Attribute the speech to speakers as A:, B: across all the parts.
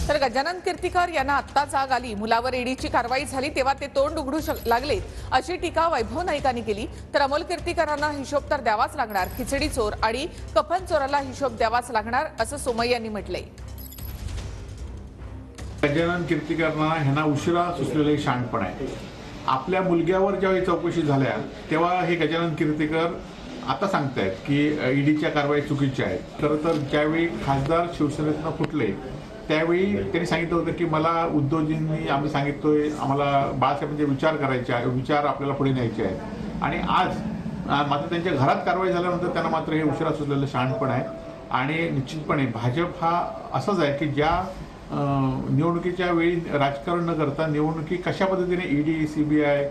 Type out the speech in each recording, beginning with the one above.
A: तर गजानन कीर्तीकर यांना आत्ता जाग आली, मुलावर ईडीची कारवाई झाली तेव्हा ते तोंड उघडू लागले अशी टीका वैभव नाईकांनी केली। तर अमोल कीर्तीकरांना हिशोब तर द्यावाच लागणार, खिचडी चोर आणि कफन चोराला हिशोब द्यावाच लागणार असं सोमय्यांनी म्हटलंय।
B: गजानन कीर्तीकरांना ह्यांना उशिरा सुचलेले शाणपण आहे। आपल्या मुलग्यावर ज्यावेळी चौकशी झाल्या तेव्हा हे गजानन कीर्तीकर आता सांगतायत की ईडीच्या कारवाई चुकीच्या आहेत। खरं तर ज्यावेळी खासदार शिवसेनेतून फुटले त्यावेळी त्यांनी सांगितलं होतं की मला उद्धवजींनी आम्ही सांगितलोय आम्हाला बाळासाहेबांचे विचार करायचे आहे, विचार आपल्याला पुढे न्यायचे आहेत। आणि आज मात्र त्यांच्या घरात कारवाई झाल्यानंतर त्यांना मात्र हे उशिरा सुचलेलं शाणपण आहे। आणि निश्चितपणे भाजप हा असाच आहे की ज्या निवडणुकीच्या वेळी राजकारण न करता निवडणुकी कशा पद्धतीने ईडी, सीबीआय,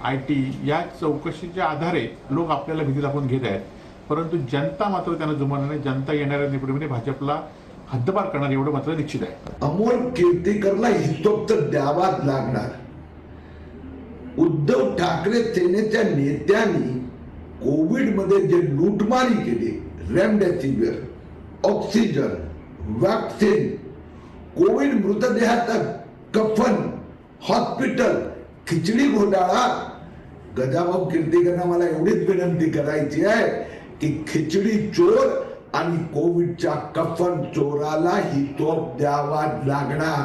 B: आयटी या चौकशीच्या आधारे लोक आपल्याला भीती दाखवून घेत आहेत, परंतु जनता मात्र त्यांना जुमानणार नाही। जनता येणाऱ्या निवडणुकीमध्ये भाजपला हद्दपार करणार एवढं मात्र निश्चित आहे।
C: अमोल कीर्तीकरला हिशोब तर द्यावाच लागणार। उद्धव ठाकरे सेनेच्या नेत्यांनी कोविड मध्ये जे लूटमारी केली, रेमडेसिविर, ऑक्सिजन, वॅक्सिन, कोविड मृतदेहाचा कफन, हॉस्पिटल, खिचडी घोटाळा, गजाभाऊ कीर्तीकरांना मला एवढीच विनंती करायची आहे की खिचडी चोर आणि कोविडच्या कफन चोराला हिशोब द्यावा लागणार।